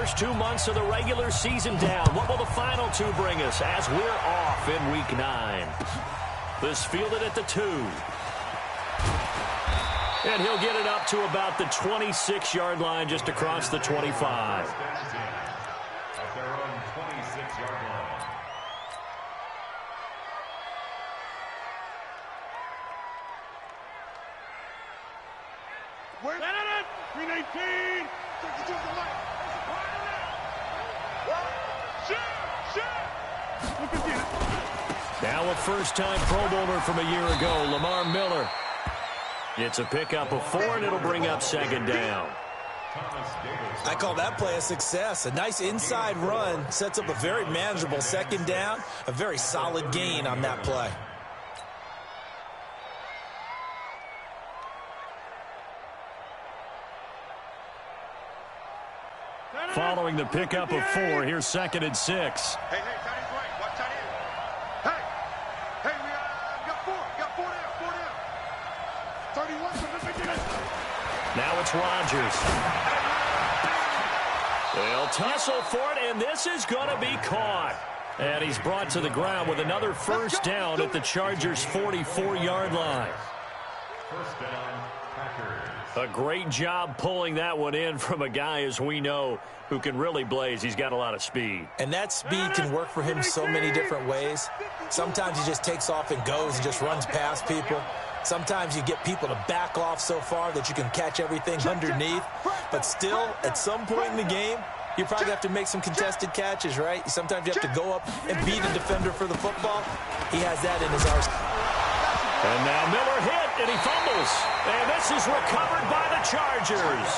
first 2 months of the regular season down. What will the final two bring us as we're off in Week 9? This fielded at the 2. And he'll get it up to about the 26-yard line, just across the 25. At their own 26-yard line. Where's it? 319. Now a first-time Pro Bowler from a year ago, Lamar Miller. It's a pickup of 4, and it'll bring up second down. I call that play a success. A nice inside run sets up a very manageable second down. A very solid gain on that play. Following the pickup of 4, here's 2nd and 6. Hey, tight end right. Watch tight end. Hey, we got 4. Got 4 down. 31. Now it's Rodgers. They'll tussle for it, and this is going to be caught. And he's brought to the ground with another first down at the Chargers' 44-yard line. First down, Packers. A great job pulling that one in from a guy, as we know, who can really blaze. He's got a lot of speed. And that speed can work for him so many different ways. Sometimes he just takes off and goes and just runs past people. Sometimes you get people to back off so far that you can catch everything underneath. But still, at some point in the game, you probably have to make some contested catches, right? Sometimes you have to go up and beat a defender for the football. He has that in his arsenal. And now Miller hit, and he fumbles. And this is recovered by the Chargers.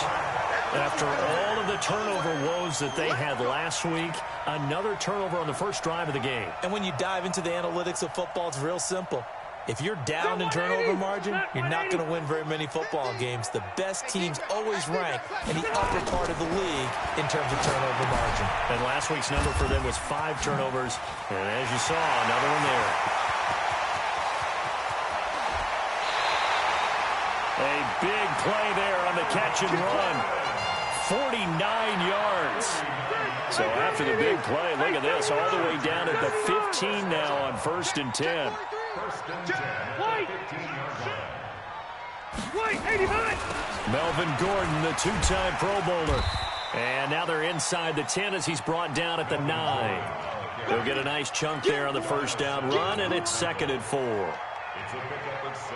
After all of the turnover woes that they had last week, another turnover on the first drive of the game. And when you dive into the analytics of football, it's real simple. If you're down in turnover margin, you're not going to win very many football games. The best teams always rank in the upper part of the league in terms of turnover margin. And last week's number for them was 5 turnovers. And as you saw, another one there. A big play there on the catch and run. 49 yards. So after the big play, look at this, all the way down at the 15 now on 1st and 10. First and 10 at the 15-yard line. 89. Melvin Gordon, the 2-time Pro Bowler. And now they're inside the 10 as he's brought down at the 9. They'll get a nice chunk there on the first down run, and it's 2nd and 4. It's a pickup of 6.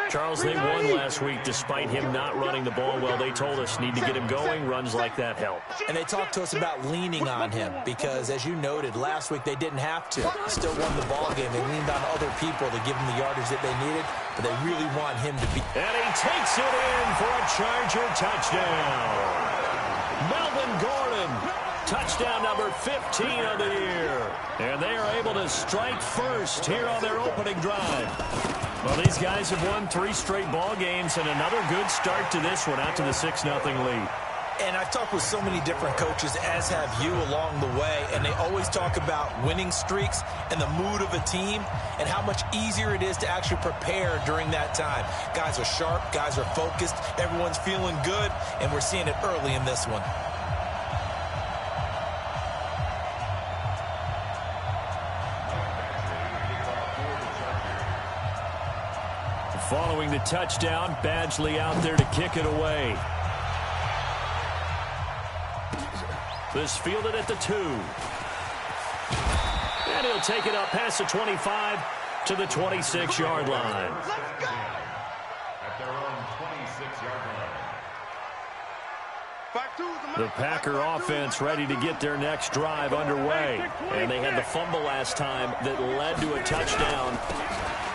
Charles, they won last week despite him not running the ball well. They told us need to get him going. Runs like that help. And they talked to us about leaning on him because, as you noted, last week they didn't have to. Still won the ball game. They leaned on other people to give them the yardage that they needed, but they really want him to be. And he takes it in for a Charger touchdown. Melvin Gordon, touchdown number 15 of the year. And they are able to strike first here on their opening drive. Well, these guys have won 3 straight ball games, and another good start to this one, out to the 6-0 lead. And I've talked with so many different coaches, as have you, along the way, and they always talk about winning streaks and the mood of a team and how much easier it is to actually prepare during that time. Guys are sharp, guys are focused, everyone's feeling good, and we're seeing it early in this one. Following the touchdown, Badgley out there to kick it away. This fielded at the 2. And he'll take it up past the 25 to the 26-yard line. At their own 26-yard line. The Packer offense ready to get their next drive underway. And they had the fumble last time that led to a touchdown.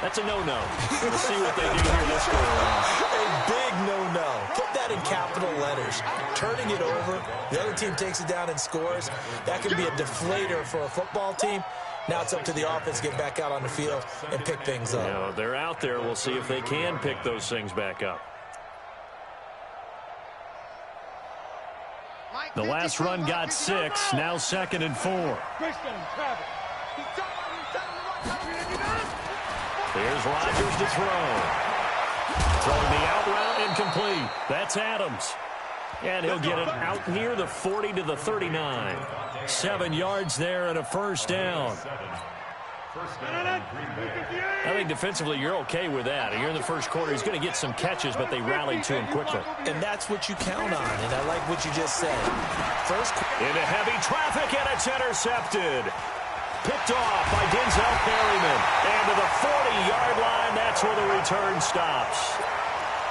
That's a no-no. We'll see what they do here this go around. A big no-no. Put that in capital letters. Turning it over, the other team takes it down and scores. That can be a deflator for a football team. Now it's up to the offense to get back out on the field and pick things up. You know, they're out there. We'll see if they can pick those things back up. The last run got 6. Now 2nd and 4. Here's Rodgers to throw. Throwing the out route, incomplete. That's Adams. And he'll get it out near the 40 to the 39. 7 yards there and a first down. I think defensively you're okay with that. You're in the first quarter. He's going to get some catches, but they rallied to him quickly. And that's what you count on, and I like what you just said. Into heavy traffic, and it's intercepted. Picked off by Denzel Perryman. And to the 40-yard line, that's where the return stops.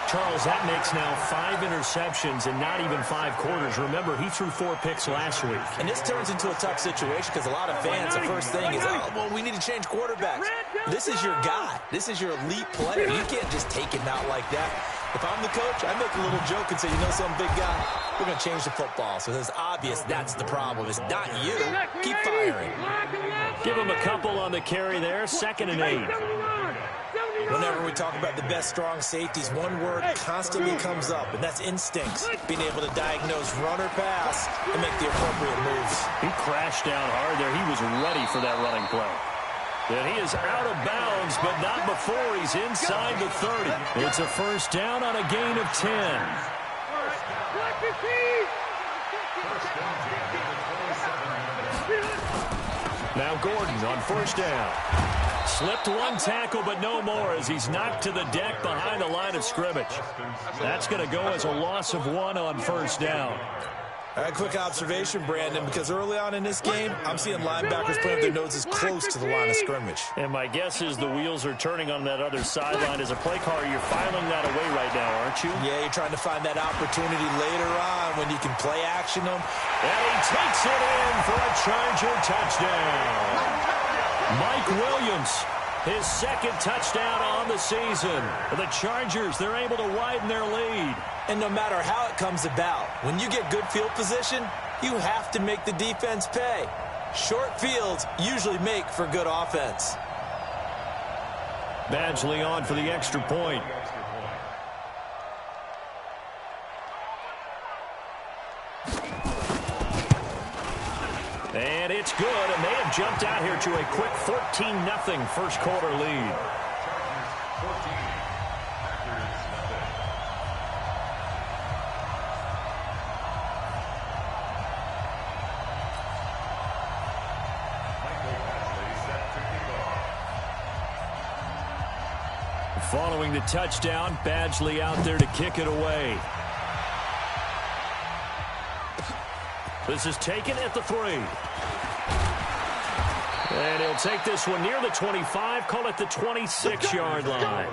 Charles, that makes now 5 interceptions in not even 5 quarters. Remember, he threw 4 picks last week. And this turns into a tough situation because a lot of fans, the first thing is, oh, well, we need to change quarterbacks. This is your guy. This is your elite player. You can't just take him out like that. If I'm the coach, I make a little joke and say, you know some big guy, we're going to change the football. So it's obvious that's the problem. It's not you. Keep firing. Give him a couple on the carry there. 2nd and 8. Whenever we talk about the best strong safeties, one word constantly comes up, and that's instincts. Being able to diagnose run or pass and make the appropriate moves. He crashed down hard there. He was ready for that running play. And he is out of bounds, but not before he's inside the 30. It's a first down on a gain of 10. Now Gordon on first down. Slipped one tackle, but no more as he's knocked to the deck behind the line of scrimmage. That's going to go as a loss of 1 on first down. All right, quick observation, Brandon, because early on in this game, I'm seeing linebackers putting up their noses close to the line of scrimmage. And my guess is the wheels are turning on that other sideline. As a play caller, you're filing that away right now, aren't you? Yeah, you're trying to find that opportunity later on when you can play action them. And he takes it in for a Charger touchdown. Mike Williams, his 2nd touchdown on the season. The Chargers, they're able to widen their lead. And no matter how it comes about, when you get good field position, you have to make the defense pay. Short fields usually make for good offense. Badgley on for the extra point. And it's good, and they have jumped out here to a quick 14-0 first quarter lead. Following the touchdown, Badgley out there to kick it away. This is taken at the 3. And he'll take this one near the 25, call it the 26-yard line.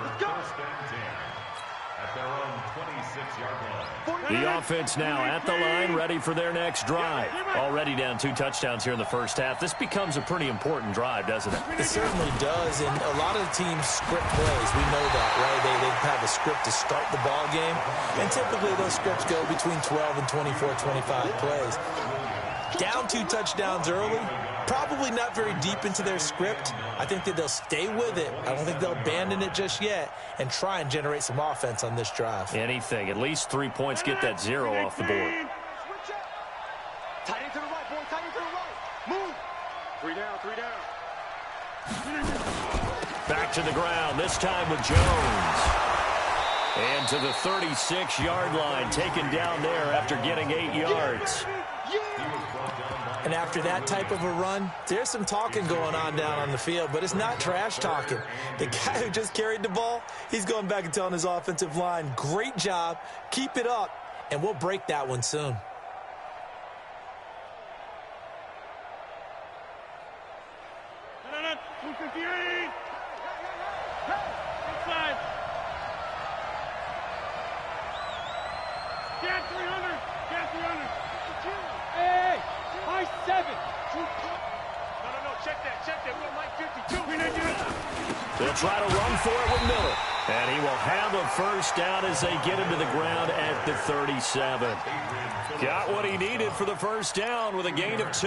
The offense now at the line, ready for their next drive. Already down 2 touchdowns here in the first half. This becomes a pretty important drive, doesn't it? It certainly does, and a lot of the teams script plays. We know that, right? They have a script to start the ball game, and typically those scripts go between 12 and 24, 25 plays. Down 2 touchdowns early, probably not very deep into their script. I think that they'll stay with it. I don't think they'll abandon it just yet and try and generate some offense on this drive. Anything. At least 3 points, get that 0 off the board. Tight end to the right, boy. Tight end to the right. Move. 3 down, 3 down. Back to the ground, this time with Jones. And to the 36-yard line, taken down there after getting 8 yards. And after that type of a run, there's some talking going on down on the field, but it's not trash talking. The guy who just carried the ball, he's going back and telling his offensive line, great job, keep it up, and we'll break that one soon. They'll try to run for it with Miller. And he will have a first down as they get him to the ground at the 37. Got what he needed for the first down with a gain of 2.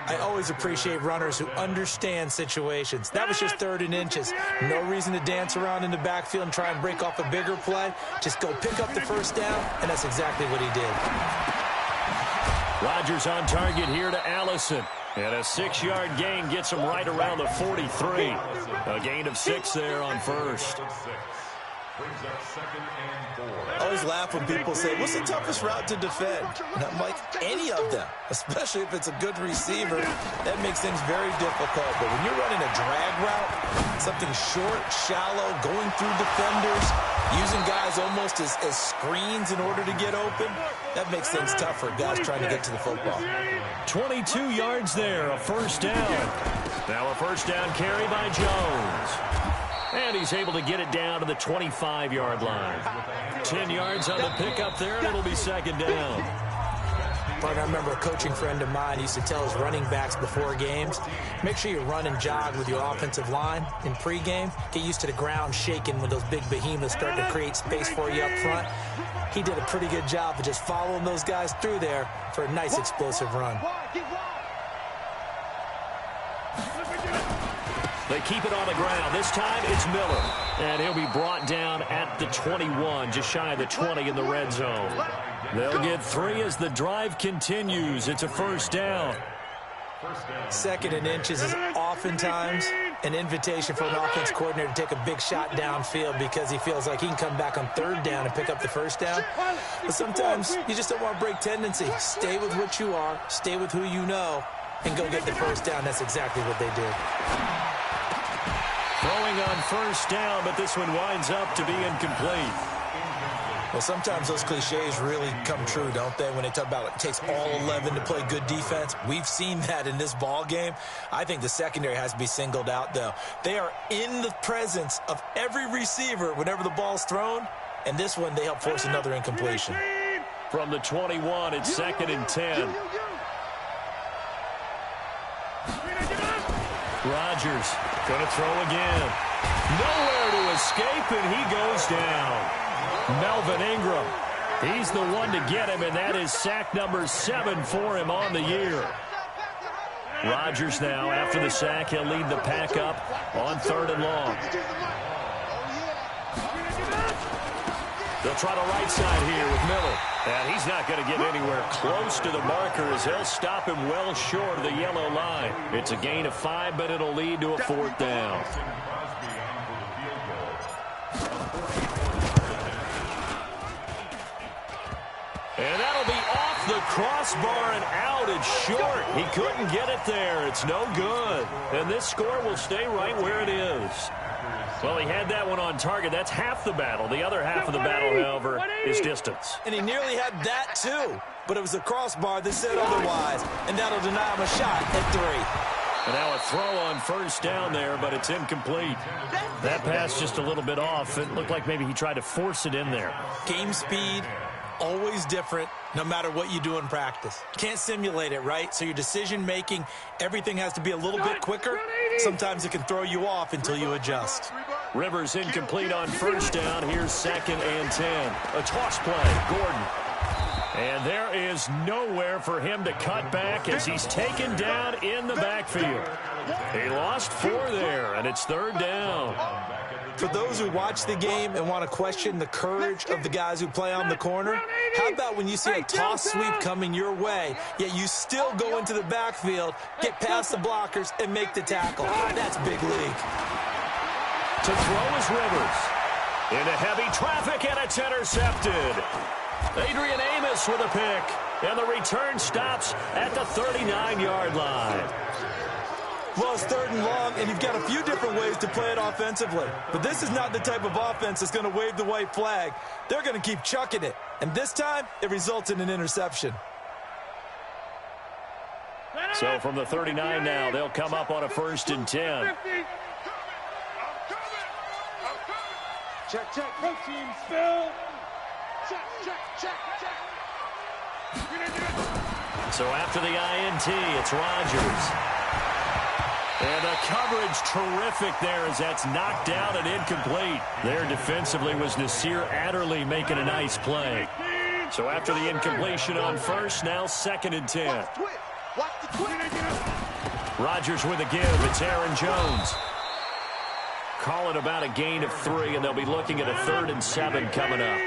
I always appreciate runners who understand situations. That was just 3rd and inches. No reason to dance around in the backfield and try and break off a bigger play. Just go pick up the first down, and that's exactly what he did. Rodgers on target here to Allison. And a 6-yard gain gets him right around the 43. A gain of 6 there on first. Brings up 2nd and 4. I always laugh when people say, what's the toughest route to defend? And I'm like, any of them, especially if it's a good receiver. That makes things very difficult. But when you're running a drag route, something short, shallow, going through defenders, using guys almost as screens in order to get open, that makes things tough for guys trying to get to the football. 22 yards there, a first down. Now a first down carry by Jones. And he's able to get it down to the 25-yard line. 10 yards on the pickup there, and it'll be 2nd down. Partner, I remember a coaching friend of mine used to tell his running backs before games, make sure you run and jog with your offensive line in pregame. Get used to the ground shaking when those big behemoths start to create space for you up front. He did a pretty good job of just following those guys through there for a nice explosive run. They keep it on the ground. This time it's Miller. And he'll be brought down at the 21, just shy of the 20 in the red zone. They'll get 3 as the drive continues. It's a first down. 2nd and inches is oftentimes an invitation for an offense coordinator to take a big shot downfield because he feels like he can come back on 3rd down and pick up the first down. But sometimes you just don't want to break tendency. Stay with what you are, stay with who you know, and go get the first down. That's exactly what they did. Throwing on first down, but this one winds up to be incomplete. Well, sometimes those cliches really come true, don't they, when they talk about it takes all 11 to play good defense. We've seen that in this ball game. I think the secondary has to be singled out, though. They are in the presence of every receiver whenever the ball's thrown, and this one they help force another incompletion. From the 21, it's 2nd and 10. Rodgers going to throw again. Nowhere to escape, and he goes down. Melvin Ingram, he's the one to get him, and that is sack number 7 for him on the year. Rodgers now, after the sack, he'll lead the pack up on 3rd and long. They'll try the right side here with Miller. And he's not going to get anywhere close to the marker as they'll stop him well short of the yellow line. It's a gain of 5, but it'll lead to a 4th down. And that'll be off the crossbar and out. It's short. He couldn't get it there. It's no good. And this score will stay right where it is. Well, he had that one on target. That's half the battle. The other half of the battle, however, is distance. And he nearly had that, too. But it was the crossbar that said otherwise. And that'll deny him a shot at 3. And now a throw on first down there, but it's incomplete. That pass just a little bit off. It looked like maybe he tried to force it in there. Game speed, always different, no matter what you do in practice. Can't simulate it, right? So your decision-making, everything has to be a little bit quicker. Sometimes it can throw you off until you adjust. Rivers incomplete on first down. Here's 2nd and 10. A toss play, Gordon. And there is nowhere for him to cut back as he's taken down in the backfield. He lost 4 there, and it's 3rd down. For those who watch the game and want to question the courage of the guys who play on the corner, how about when you see a toss sweep coming your way, yet you still go into the backfield, get past the blockers, and make the tackle? That's big league. To throw is Rivers. Into heavy traffic, and it's intercepted. Adrian Amos with a pick, and the return stops at the 39-yard line. Well, it's 3rd and long, and you've got a few different ways to play it offensively. But this is not the type of offense that's going to wave the white flag. They're going to keep chucking it. And this time, it results in an interception. So from the 39 now, they'll come up on a 1st and 10. Check, check. Both teams, Phil. Check, check, check, check. So after the INT, it's Rodgers. And the coverage terrific there as that's knocked down and incomplete. There defensively was Nasir Adderley making a nice play. So after the incompletion on first, now 2nd and 10. Rodgers with a give. It's Aaron Jones. Call it about a gain of 3, and they'll be looking at a 3rd and 7 coming up.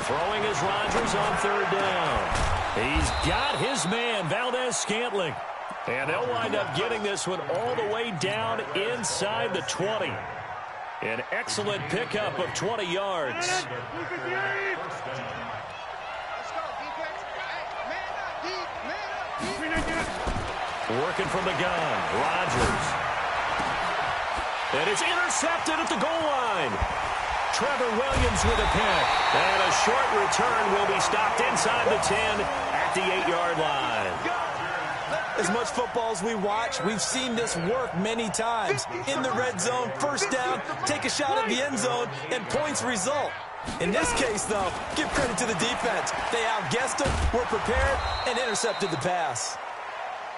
Throwing is Rodgers on 3rd down. He's got his man, Valdez-Scantling. And they'll wind up getting this one all the way down inside the 20. An excellent pickup of 20 yards. Let's go, defense. Hey, man up, deep, man up, deep. Working from the gun, Rodgers. And it's intercepted at the goal line. Trevor Williams with a pick. And a short return will be stopped inside the 10 at the 8-yard line. As much football as we watch, we've seen this work many times. In the red zone, first down, take a shot at the end zone, and points result. In this case, though, give credit to the defense. They outguessed them, were prepared, and intercepted the pass.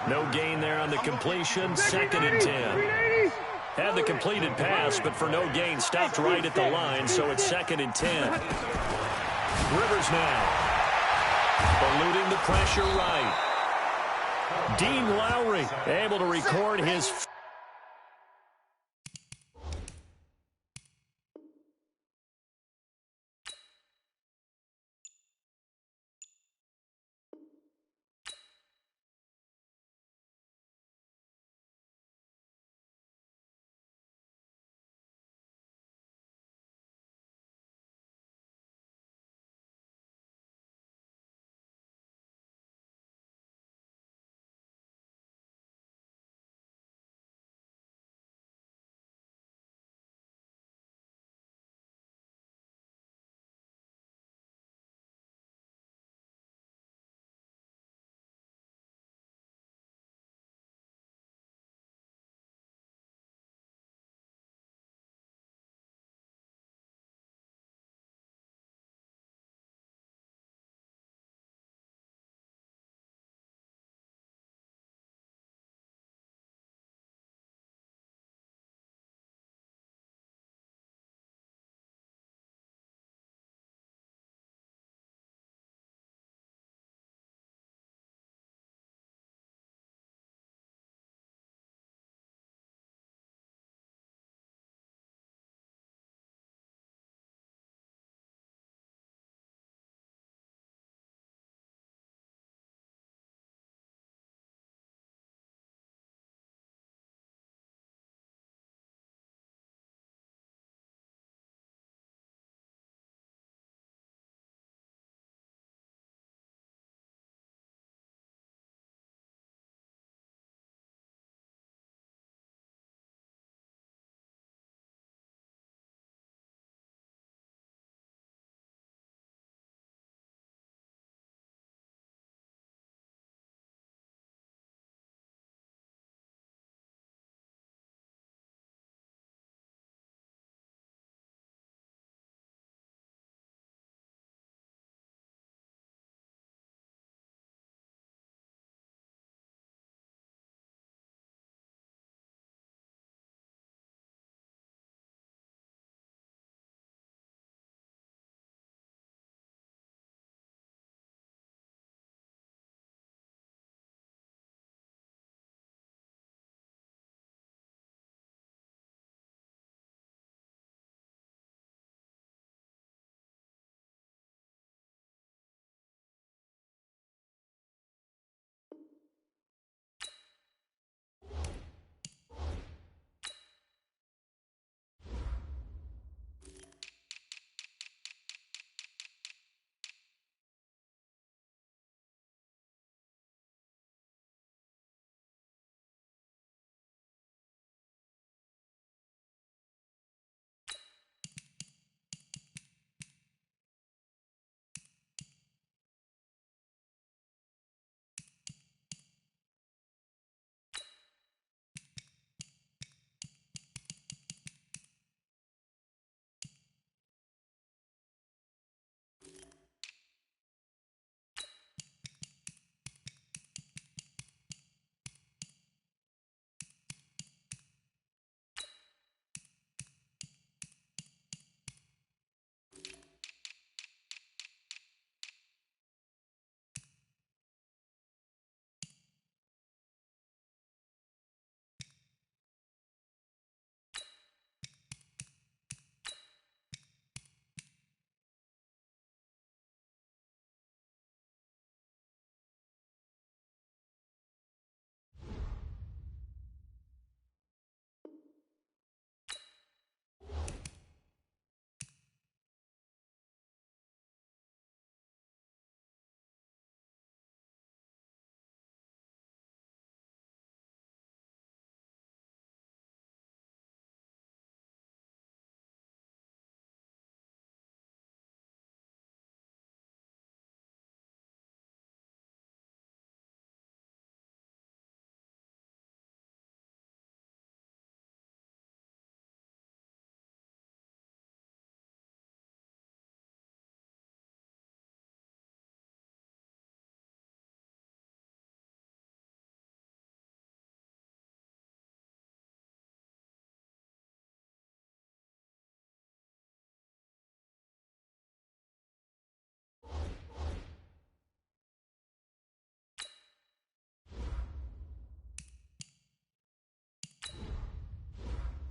No gain there on the completion, 2nd and 10. Had the completed pass, but for no gain, stopped right at the line, so it's 2nd and 10. Rivers now. Eluding the pressure right. Dean Lowry able to record his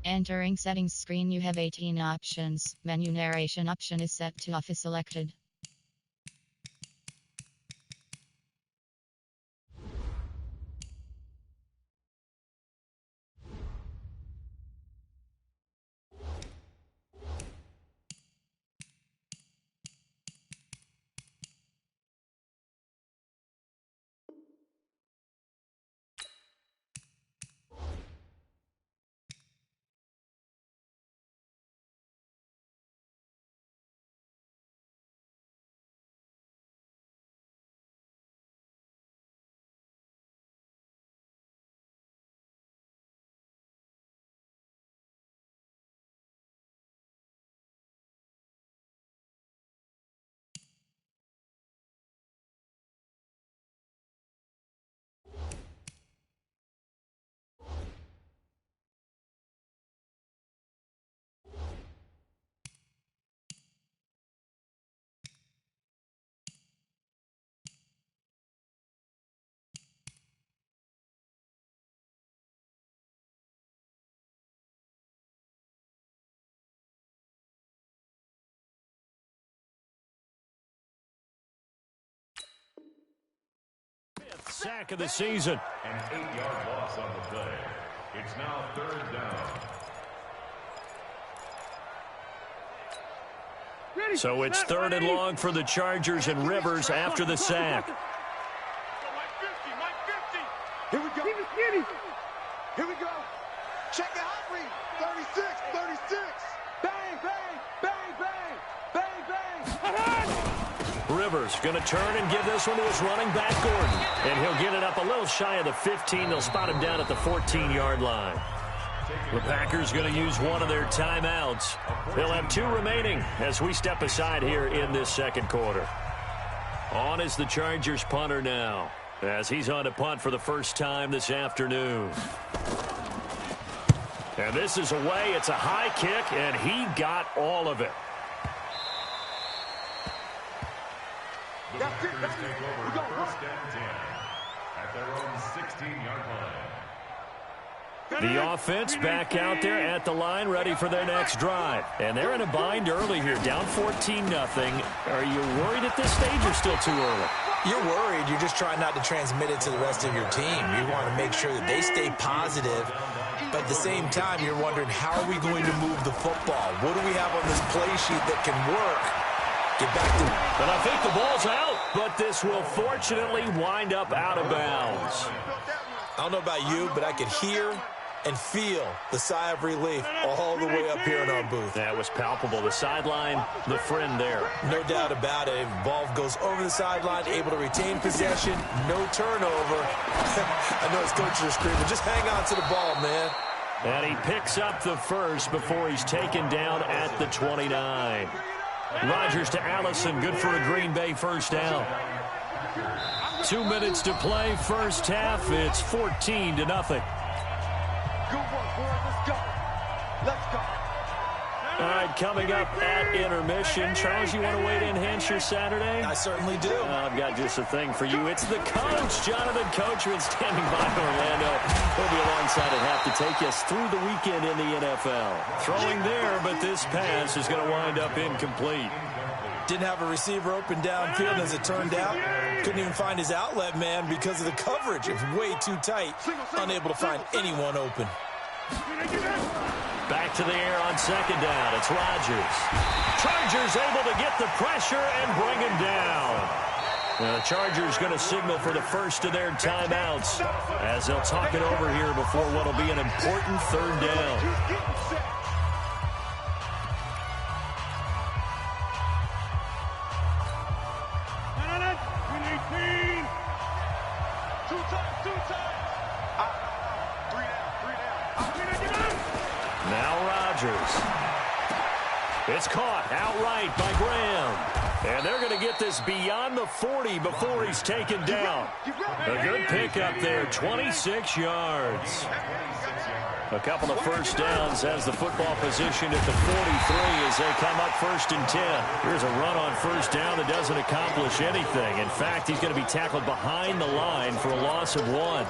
Entering settings screen, you have 18 options. Menu narration option is set to off is selected. Sack of the season. An 8-yard loss on the play. It's now 3rd down. So it's 3rd and long for the Chargers, and Rivers after the sack. Mike 50. Here we go. Here we go. Check the hot read. 36, 36. Bang, bang, bang, bang, bang, bang. Rivers going to turn and give this one to his running back, Gordon. And he'll get it up a little shy of the 15. They'll spot him down at the 14-yard line. The Packers going to use one of their timeouts. They'll have 2 remaining as we step aside here in this second quarter. On is the Chargers punter now, as he's on to punt for the first time this afternoon. And this is away. It's a high kick, and he got all of it. The Packers take over 1st and 10 at their own 16-yard line. The offense back out there at the line, ready for their next drive. And they're in a bind early here, down 14-0. Are you worried at this stage or still too early? You're worried. You're just trying not to transmit it to the rest of your team. You want to make sure that they stay positive. But at the same time, you're wondering, how are we going to move the football? What do we have on this play sheet that can work? Get back to... And I think the ball's out, but this will fortunately wind up out of bounds. I don't know about you, but I could hear and feel the sigh of relief all the way up here in our booth. That was palpable. The sideline, the friend there. No doubt about it. Ball goes over the sideline, able to retain possession, no turnover. I know his coaches are screaming, just hang on to the ball, man. And he picks up the first before he's taken down at the 29. Rodgers to Allison, good for a Green Bay first down. 2 minutes to play, first half. It's 14-0. Good work, boys. Let's go. Let's go. All right, coming up at intermission. Charles, you want to wait to enhance your Saturday? I certainly do. I've got just a thing for you. It's the coach, Jonathan Coachman, standing by in Orlando. He'll be alongside at half to take us through the weekend in the NFL. Throwing there, but this pass is going to wind up incomplete. Didn't have a receiver open downfield, as it turned out. Couldn't even find his outlet man because of the coverage. It was way too tight. Unable to find anyone open. Back to the air on second down. It's Rodgers. Chargers able to get the pressure and bring him down. Now the Chargers going to signal for the first of their timeouts as they'll talk it over here before what will be an important third down. Now Rodgers. It's caught outright by Graham. And they're going to get this beyond the 40 before he's taken down. A good pickup there, 26 yards. A couple of first downs as the football position at the 43 as they come up 1st and 10. Here's a run on first down that doesn't accomplish anything. In fact, he's going to be tackled behind the line for a loss of 1.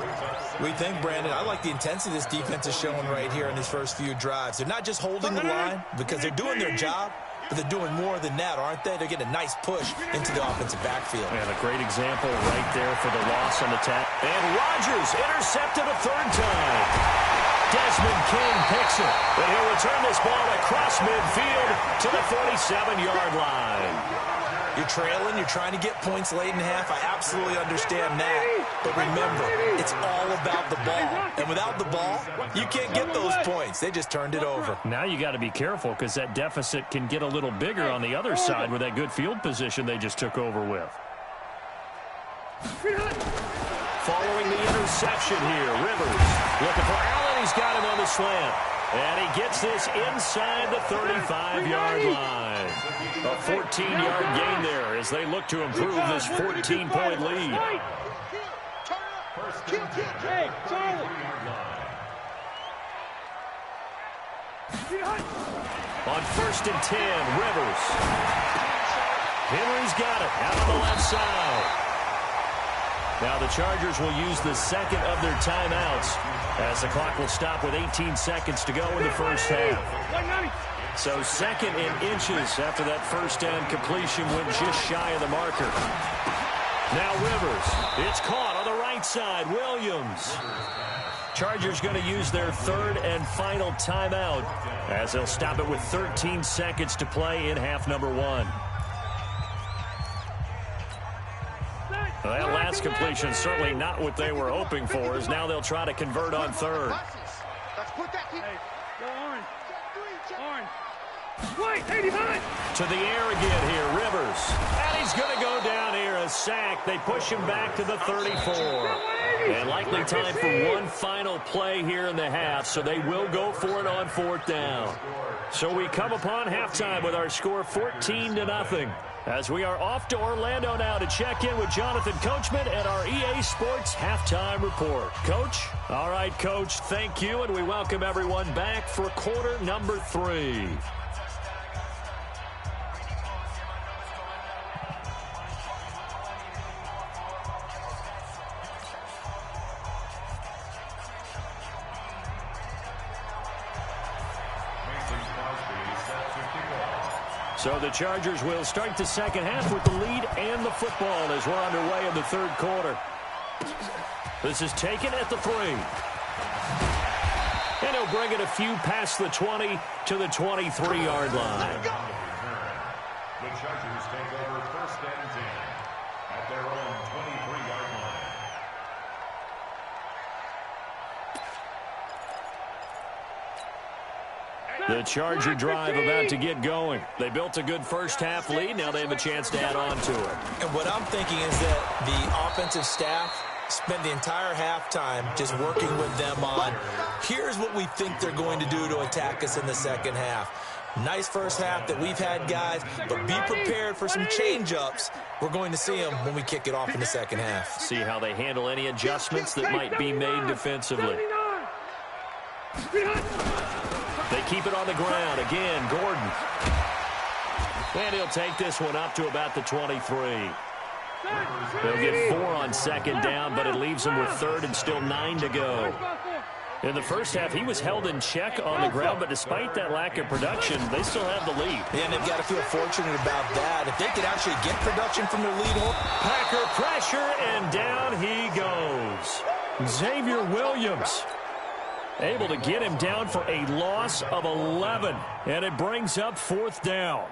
We think, Brandon, I like the intensity this defense is showing right here in these first few drives. They're not just holding the line because they're doing their job, but they're doing more than that, aren't they? They're getting a nice push into the offensive backfield. And a great example right there for the loss on the tack. And Rodgers intercepted a 3rd time. Desmond King picks it, but he'll return this ball across midfield to the 47-yard line. You're trailing, you're trying to get points late in half. I absolutely understand that. But remember, it's all about the ball. And without the ball, you can't get those points. They just turned it over. Now you got to be careful because that deficit can get a little bigger on the other side with that good field position they just took over with. Following the interception here, Rivers looking for Allen. He's got him on the slant. And he gets this inside the 35-yard line. A 14-yard gain there as they look to improve this 14-point lead. On 1st and 10, Rivers. Henry's got it out on the left side. Now the Chargers will use the second of their timeouts as the clock will stop with 18 seconds to go in the first half. So 2nd and inches after that first down completion went just shy of the marker. Now Rivers. It's caught on the right side. Williams. Chargers going to use their 3rd and final timeout as they'll stop it with 13 seconds to play in half number 1. Well, that last completion certainly not what they were hoping for, as now they'll try to convert on 3rd. To the air again here, Rivers. And he's going to go down here, a sack. They push him back to the 34. And likely time for one final play here in the half, so they will go for it on 4th down. So we come upon halftime with our score 14-0. As we are off to Orlando now to check in with Jonathan Coachman and our EA Sports Halftime Report. Coach? All right, Coach, thank you, and we welcome everyone back for quarter number 3. So the Chargers will start the second half with the lead and the football as we're underway in the 3rd quarter. This is taken at the 3. And he'll bring it a few past the 20 to the 23-yard line. The Chargers take over 1st and 10 at their own 23-yard line. The Charger drive about to get going. They built a good first half lead. Now they have a chance to add on to it. And what I'm thinking is that the offensive staff spent the entire halftime just working with them on, here's what we think they're going to do to attack us in the second half. Nice first half that we've had, guys, but be prepared for some change-ups. We're going to see them when we kick it off in the second half. See how they handle any adjustments that might be made defensively. They keep it on the ground. Again, Gordon. And he'll take this one up to about the 23. They'll get 4 on 2nd down, but it leaves them with 3rd and still 9 to go. In the first half, he was held in check on the ground, but despite that lack of production, they still have the lead. Yeah, and they've got to feel fortunate about that. If they could actually get production from their lead. Packer pressure, and down he goes. Xavier Williams able to get him down for a loss of 11, and it brings up 4th down.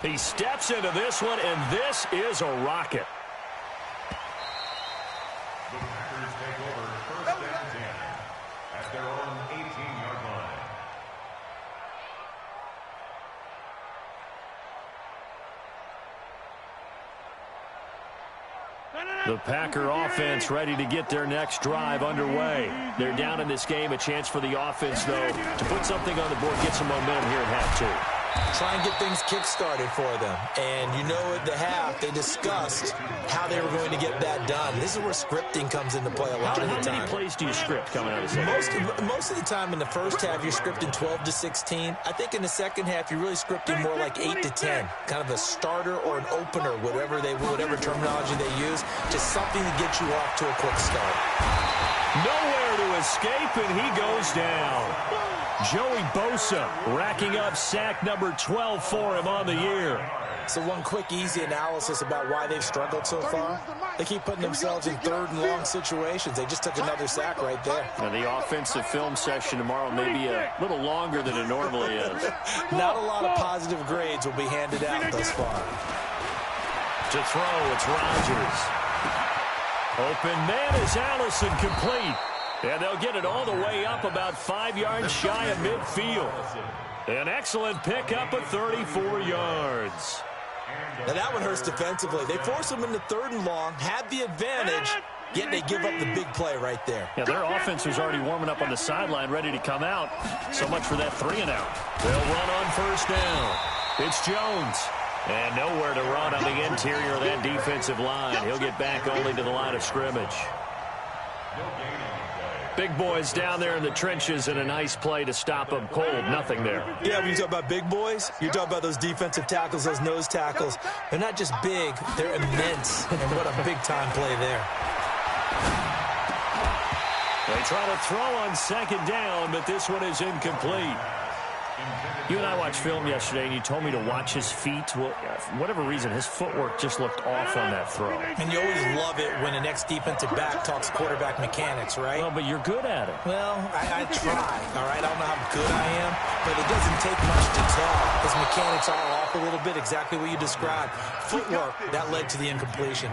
He steps into this one, and this is a rocket. The Packers take over 1st and 10 at their own 18-yard line. The Packer offense ready to get their next drive underway. They're down in this game. A chance for the offense, though, to put something on the board, get some momentum here at half two. Try and get things kick-started for them. And you know at the half, they discussed how they were going to get that done. This is where scripting comes into play a lot of the time. How many plays do you script coming out of the second? Most of the time in the first half, you're scripting 12 to 16. I think in the second half, you're really scripting more like 8 to 10. Kind of a starter or an opener, whatever terminology they use. Just something to get you off to a quick start. Nowhere to escape, and he goes down. Joey Bosa racking up sack number 12 for him on the year. So one quick, easy analysis about why they've struggled so far. They keep putting themselves in third and long situations. They just took another sack right there. Now, the offensive film session tomorrow may be a little longer than it normally is. Not a lot of positive grades will be handed out thus far. To throw, it's Rodgers. Open man is Allison, complete. And they'll get it all the way up about 5 yards shy of midfield. An excellent pickup of 34 yards. Now that one hurts defensively. They force them into third and long, had the advantage, yet they give up the big play right there. Yeah, their offense was already warming up on the sideline, ready to come out. So much for that 3-and-out. They'll run on first down. It's Jones. And nowhere to run on the interior of that defensive line. He'll get back only to the line of scrimmage. Big boys down there in the trenches, and a nice play to stop them cold. Nothing there. Yeah, when you talk about big boys, you're talking about those defensive tackles, those nose tackles. They're not just big, they're immense. And what a big-time play there. They try to throw on second down, but this one is incomplete. You and I watched film yesterday, and you told me to watch his feet. Well, for whatever reason, his footwork just looked off on that throw. And you always love it when an ex-defensive back talks quarterback mechanics, right? Well, but you're good at it. Well, I try, all right? I don't know how good I am, but it doesn't take much to tell. His mechanics are off a little bit, exactly what you described. Footwork, that led to the incompletion.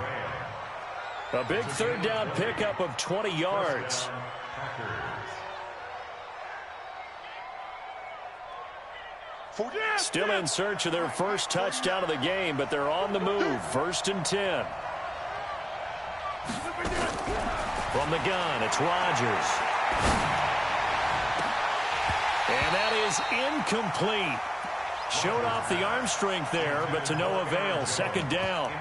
A big third down pickup of 20 yards. Still in search of their first touchdown of the game, but they're on the move. 1st and 10. From the gun, it's Rodgers. And that is incomplete. Showed off the arm strength there, but to no avail. 2nd down.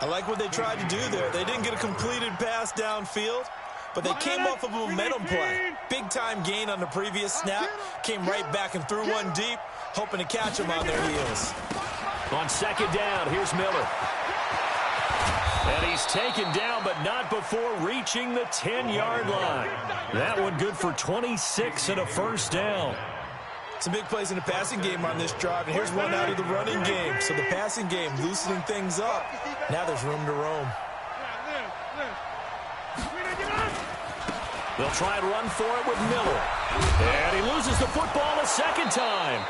I like what they tried to do there. They didn't get a completed pass downfield, but they came off of a momentum play. Big-time gain on the previous snap. Came right back and threw one deep, hoping to catch them on their heels. On 2nd down, here's Miller. And he's taken down, but not before reaching the 10-yard line. That one good for 26 and a 1st down. Some big plays in the passing game on this drive, and here's one out of the running game. So the passing game loosening things up. Now there's room to roam. They'll try and run for it with Miller. And he loses the football a 2nd time.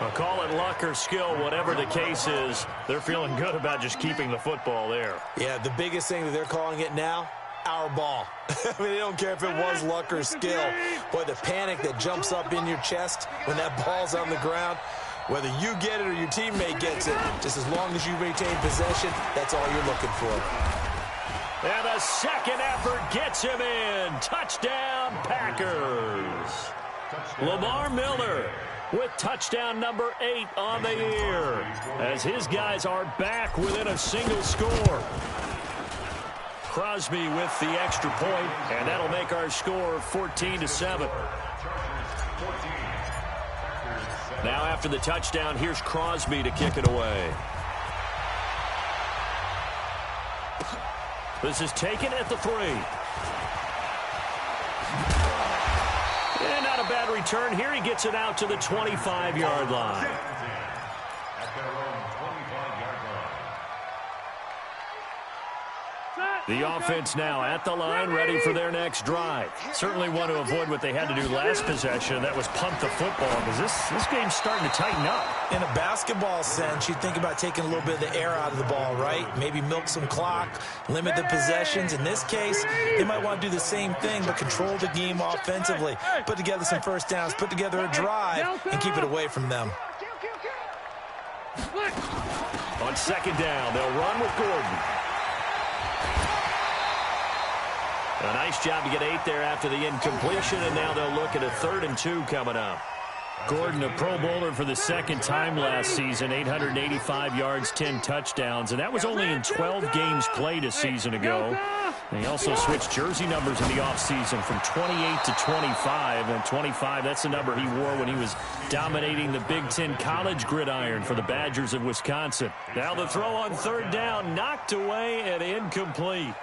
I'll call it luck or skill, whatever the case is. They're feeling good about just keeping the football there. Yeah, the biggest thing that they're calling it now, our ball. I mean, they don't care if it was luck or skill. Boy, the panic that jumps up in your chest when that ball's on the ground, whether you get it or your teammate gets it, just as long as you retain possession, that's all you're looking for. And the second effort gets him in. Touchdown, Packers. Lamar Miller with touchdown number 8 on the year, as his guys are back within a single score. Crosby with the extra point, and that'll make our score 14-7. Now after the touchdown, here's Crosby to kick it away. This is taken at the 3. And not a bad return. Here he gets it out to the 25-yard line. The offense now at the line, ready for their next drive. Certainly want to avoid what they had to do last possession. That was punt the football, because this game's starting to tighten up. In a basketball sense, you think about taking a little bit of the air out of the ball, right? Maybe milk some clock, limit the possessions. In this case, they might want to do the same thing, but control the game offensively. Put together some first downs, put together a drive, and keep it away from them. On 2nd down, they'll run with Gordon. A nice job to get 8 there after the incompletion, and now they'll look at a 3rd and 2 coming up. Gordon, a Pro Bowler for the second time last season, 885 yards, 10 touchdowns, and that was only in 12 games played a season ago. And he also switched jersey numbers in the offseason from 28 to 25, and 25, that's the number he wore when he was dominating the Big Ten college gridiron for the Badgers of Wisconsin. Now the throw on 3rd down, knocked away and incomplete.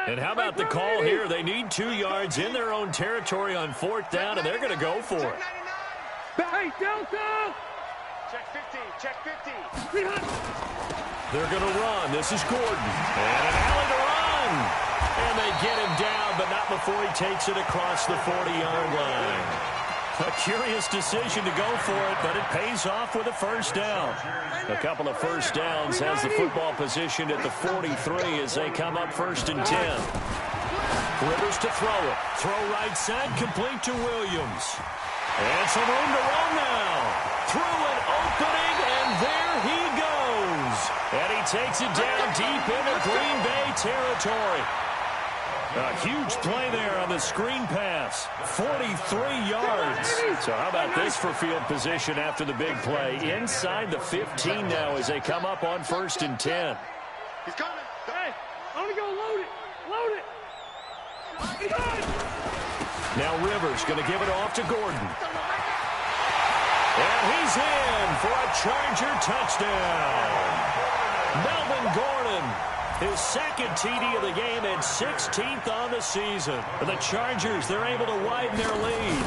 And how about the call here? They need 2 yards in their own territory on 4th down, and they're going to go for it. Hey, Delta! Check 50, check 50. They're going to run. This is Gordon. And an alley to run. And they get him down, but not before he takes it across the 40-yard line. A curious decision to go for it, but it pays off with a 1st down. A couple of 1st downs has the football position at the 43 as they come up 1st and 10. Rivers to throw it. Throw right side, complete to Williams. And some room to run now. Through an opening, and there he goes. And he takes it down deep into Green Bay territory. A huge play there on the screen pass. 43 yards. So how about this for field position after the big play? Inside the 15 now as they come up on 1st and 10. He's coming. Hey, I'm going to go load it. Load it. Now Rivers going to give it off to Gordon. And he's in for a Charger touchdown. Melvin Gordon. His second TD of the game and 16th on the season. And the Chargers, they're able to widen their lead.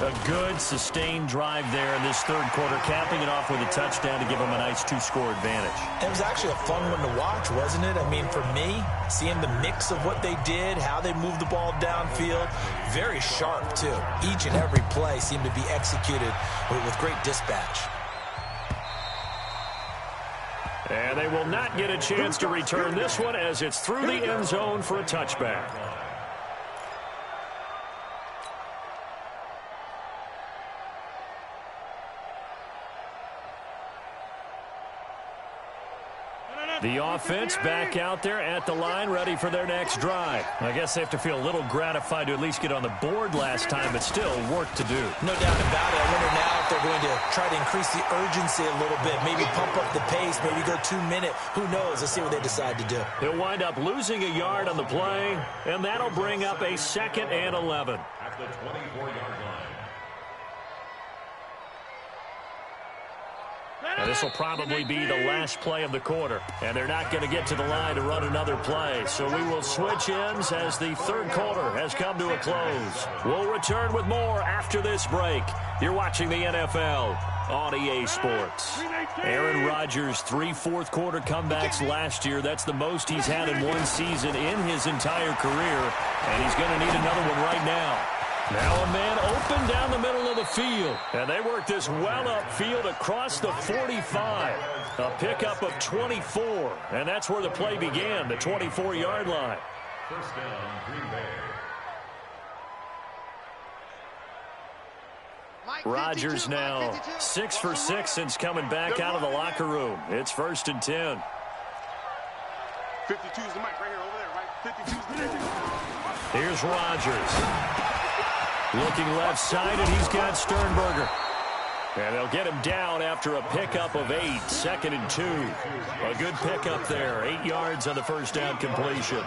A good, sustained drive there in this 3rd quarter, capping it off with a touchdown to give them a nice 2-score advantage. It was actually a fun one to watch, wasn't it? I mean, for me, seeing the mix of what they did, how they moved the ball downfield, very sharp, too. Each and every play seemed to be executed with great dispatch. And they will not get a chance to return this one as it's through the end zone for a touchback. The offense back out there at the line, ready for their next drive. I guess they have to feel a little gratified to at least get on the board last time, but still work to do. No doubt about it. I wonder now if they're going to try to increase the urgency a little bit, maybe pump up the pace, maybe go 2-minute. Who knows? Let's see what they decide to do. He'll wind up losing a yard on the play, and that'll bring up a 2nd and 11. At the 24-yard line. And this will probably be the last play of the quarter. And they're not going to get to the line to run another play. So we will switch ends as the 3rd quarter has come to a close. We'll return with more after this break. You're watching the NFL on EA Sports. Aaron Rodgers, 3 fourth-quarter comebacks last year. That's the most he's had in one season in his entire career. And he's going to need another one right now. Now a man open down the middle of the field. And they work this well upfield across the 45. A pickup of 24. And that's where the play began, the 24-yard line. 1st down, Green Bay. Rodgers now 6 for 6 since coming back out of the locker room. It's 1st and 10. 52 is the mic right here, over there, right? 52 is the mic. Here's Rodgers. Looking left side, and he's got Sternberger. And they'll get him down after a pickup of 8, 2nd and 2. A good pickup there, 8 yards on the 1st down completion.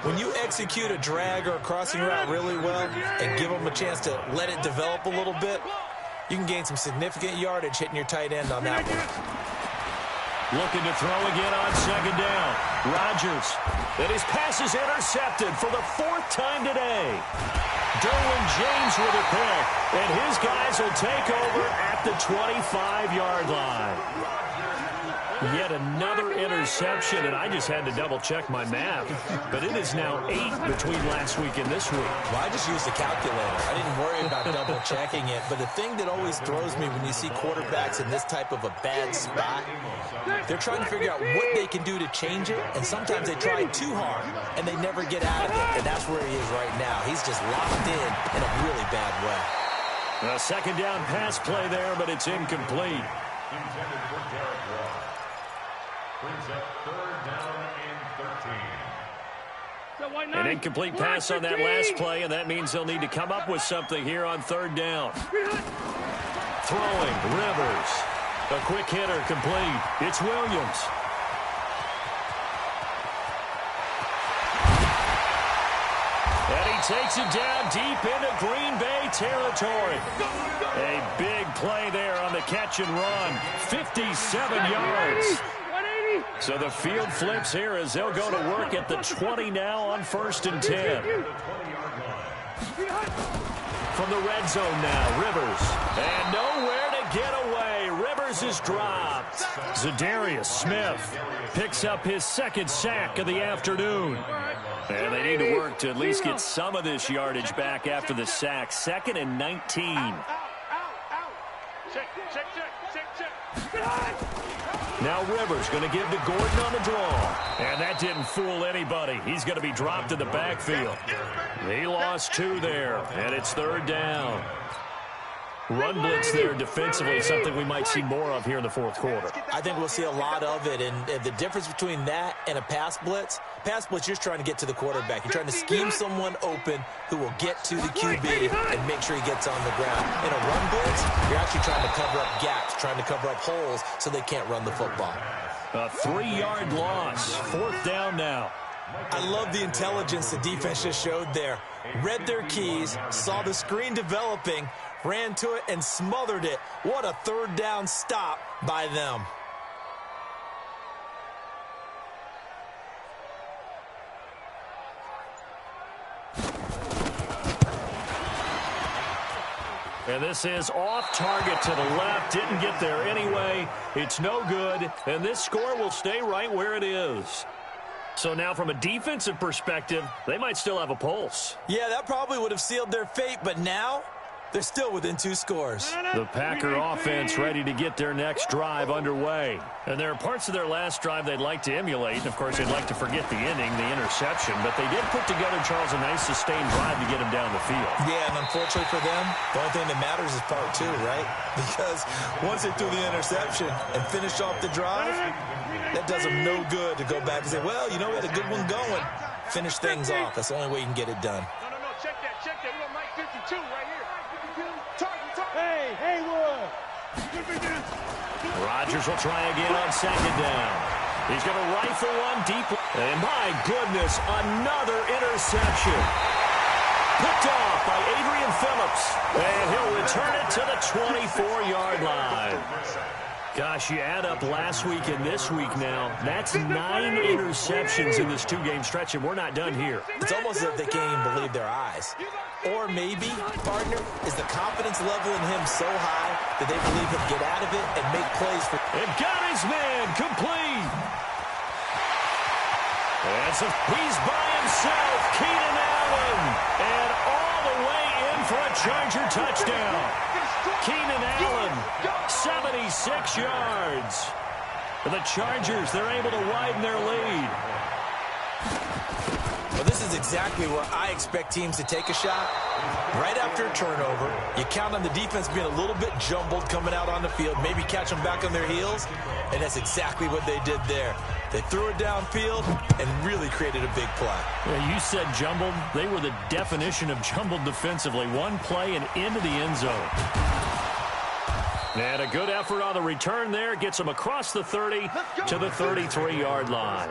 When you execute a drag or a crossing route really well and give them a chance to let it develop a little bit, you can gain some significant yardage hitting your tight end on that one. Looking to throw again on 2nd down. Rodgers. And his pass is intercepted for the 4th time today. Derwin James with a pick, and his guys will take over at the 25-yard line. Yet another interception, and I just had to double-check my math. But it is now 8 between last week and this week. Well, I just used the calculator. I didn't worry about double-checking it. But the thing that always throws me when you see quarterbacks in this type of a bad spot, they're trying to figure out what they can do to change it, and sometimes they try too hard, and they never get out of it. And that's where he is right now. He's just locked in a really bad way. A second down pass play there, but it's incomplete. Intended for Derek Watt. Brings up third down and 13. An incomplete pass on that last play, and that means they'll need to come up with something here on third down. Throwing, Rivers. A quick hitter complete. It's Williams. And he takes it down deep into Green Bay territory. A big play there on the catch and run. 57 yards. So the field flips here as they'll go to work at the 20 now on 1st and 10. From the red zone now, Rivers. And nowhere to get away. Rivers is dropped. Zadarius Smith picks up his second sack of the afternoon. And they need to work to at least get some of this yardage back after the sack. 2nd and 19. Now Rivers going to give to Gordon on the draw. And that didn't fool anybody. He's going to be dropped in the backfield. He lost 2 there, and it's 3rd down. Run blitz there defensively, something we might see more of here in the 4th quarter. I think we'll see a lot of it, and the difference between that and a pass blitz, you're just trying to get to the quarterback. You're trying to scheme someone open who will get to the QB and make sure he gets on the ground. In a run blitz, you're actually trying to cover up gaps, trying to cover up holes so they can't run the football. A 3-yard loss, 4th down now. I love the intelligence the defense just showed there. Read their keys, saw the screen developing, ran to it and smothered it. What a 3rd down stop by them. And this is off target to the left. Didn't get there anyway. It's no good. And this score will stay right where it is. So now from a defensive perspective, they might still have a pulse. Yeah, that probably would have sealed their fate, but now they're still within 2 scores. The Packer offense ready to get their next drive underway. And there are parts of their last drive they'd like to emulate. And, of course, they'd like to forget the inning, the interception. But they did put together, Charles, a nice sustained drive to get them down the field. Yeah, and unfortunately for them, the only thing that matters is part 2, right? Because once they threw the interception and finished off the drive, that does them no good to go back and say, well, you know, we had a good one going. Finish things off. That's the only way you can get it done. No, check that. We got Mike 52 right here. Hey, Haywood. Rodgers will try again on 2nd down. He's going to rifle one deep. And my goodness, another interception. Picked off by Adrian Phillips. And he'll return it to the 24-yard line. Gosh, you add up last week and this week now. That's 9 interceptions in this 2-game stretch, and we're not done here. It's almost as if they can't even believe their eyes. Or maybe, partner, is the confidence level in him so high that they believe he'll get out of it and make plays for... And got his man complete. And so he's by himself, Keenan Allen. And all the way in for a Charger touchdown. Keenan Allen, 76 yards. The Chargers, they're able to widen their lead. Well, this is exactly where I expect teams to take a shot. Right after a turnover, you count on the defense being a little bit jumbled coming out on the field, maybe catch them back on their heels, and that's exactly what they did there. They threw it downfield and really created a big play. Yeah, you said jumbled. They were the definition of jumbled defensively. One play and into the end zone. And a good effort on the return there. Gets them across the 30 to the 33-yard line.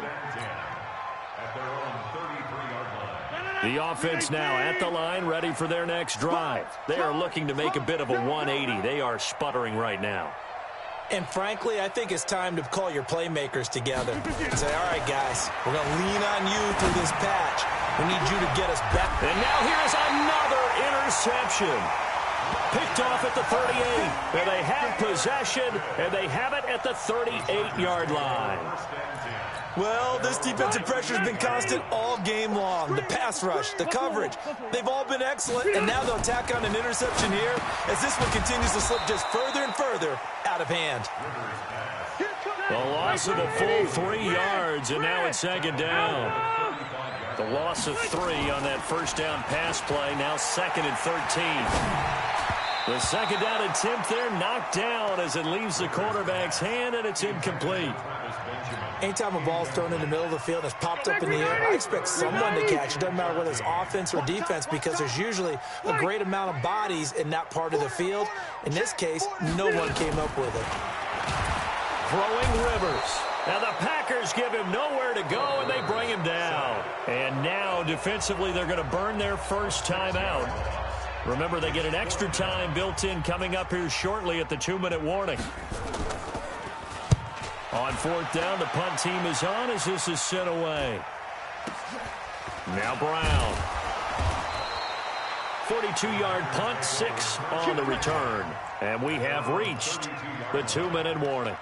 The offense now at the line, ready for their next drive. They are looking to make a bit of a 180. They are sputtering right now. And frankly, I think it's time to call your playmakers together and say, all right, guys, we're going to lean on you through this patch. We need you to get us back. And now here's another interception. Picked off at the 38. And they have possession, and they have it at the 38-yard line. Well, this defensive pressure has been constant all game long. The pass rush, the coverage, they've all been excellent, and now they'll tack on an interception here as this one continues to slip just further and further out of hand. The loss of a full 3 yards, and now it's 2nd down. The loss of 3 on that first down pass play, now 2nd and 13. The second down attempt there knocked down as it leaves the quarterback's hand, and it's incomplete. Anytime a ball's thrown in the middle of the field and it's popped up in the air, I expect someone to catch it. Doesn't matter whether it's offense or defense, because there's usually a great amount of bodies in that part of the field. In this case, no one came up with it. Throwing Rivers. Now the Packers give him nowhere to go, and they bring him down. And now, defensively, they're going to burn their first time out. Remember, they get an extra time built in coming up here shortly at the 2-minute warning. On fourth down, the punt team is on as this is sent away. Now Brown. 42-yard punt, 6 on the return. And we have reached the 2-minute warning.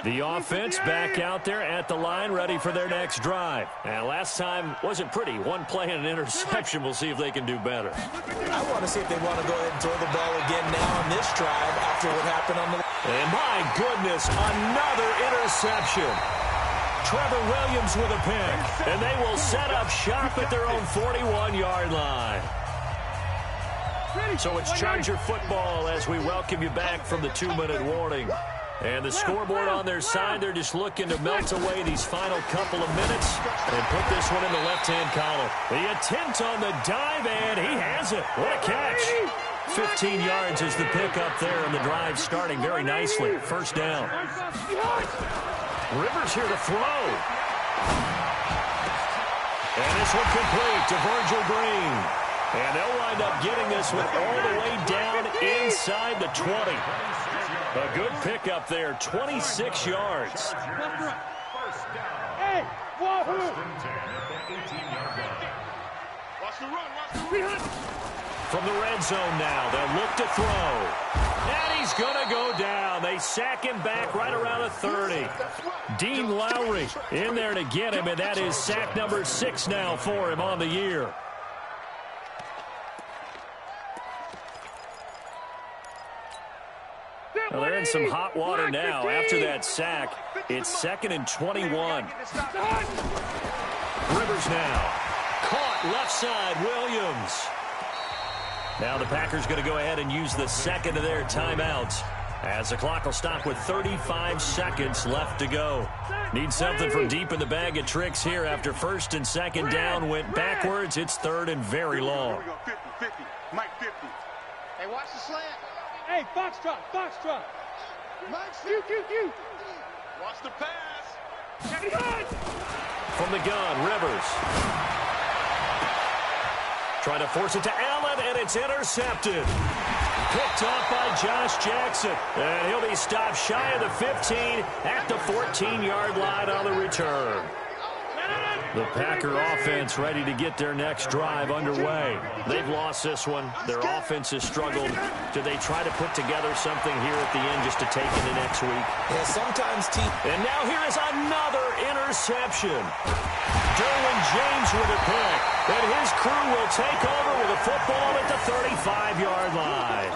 The offense back out there at the line, ready for their next drive. And last time wasn't pretty. One play and an interception. We'll see if they can do better. I want to see if they want to go ahead and throw the ball again now on this drive after what happened on the... And my goodness, another interception. Trevor Williams with a pick. And they will set up shop at their own 41-yard line. So it's Charger football as we welcome you back from the 2-minute warning. And the scoreboard on their side, they're just looking to melt away these final couple of minutes and put this one in the left-hand column. The attempt on the dive, and he has it. What a catch. 15 yards is the pick up there, and the drive starting very nicely. First down. Rivers here to throw. And this one complete to Virgil Green. And they'll wind up getting this one all the way down inside the 20. A good pickup there, 26 yards. Hey, wahoo! Watch the run, From the red zone now, they'll look to throw. And he's going to go down. They sack him back right around the 30. Dean Lowry in there to get him, and that is sack number 6 now for him on the year. Well, they're in some hot water now after that sack. It's 2nd and 21. Rivers now. Caught left side, Williams. Now the Packers going to go ahead and use the second of their timeouts as the clock will stop with 35 seconds left to go. Need something from deep in the bag of tricks here after first and second down went backwards. It's 3rd and very long. 50, Mike 50. Hey, watch the slant. Hey, Foxtrot. Q. Watch the pass. From the gun, Rivers. Trying to force it to Allen, and it's intercepted. Picked off by Josh Jackson. And he'll be stopped shy of the 15 at the 14-yard line on the return. The Packer offense ready to get their next drive underway. They've lost this one. Their offense has struggled. Do they try to put together something here at the end just to take into next week? Yeah, sometimes team... And now here is another interception. Derwin James with a pick. And his crew will take over with a football at the 35-yard line.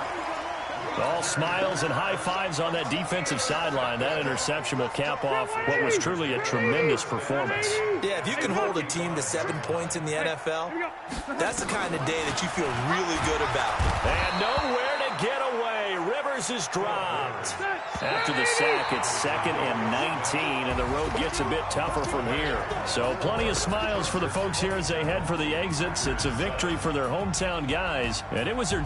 All smiles and high fives on that defensive sideline. That interception will cap off what was truly a tremendous performance. Yeah, if you can hold a team to 7 points in the NFL, that's the kind of day that you feel really good about. And nowhere to get away. Rivers is dropped. After the sack, it's 2nd and 19, and the road gets a bit tougher from here. So plenty of smiles for the folks here as they head for the exits. It's a victory for their hometown guys, and it was their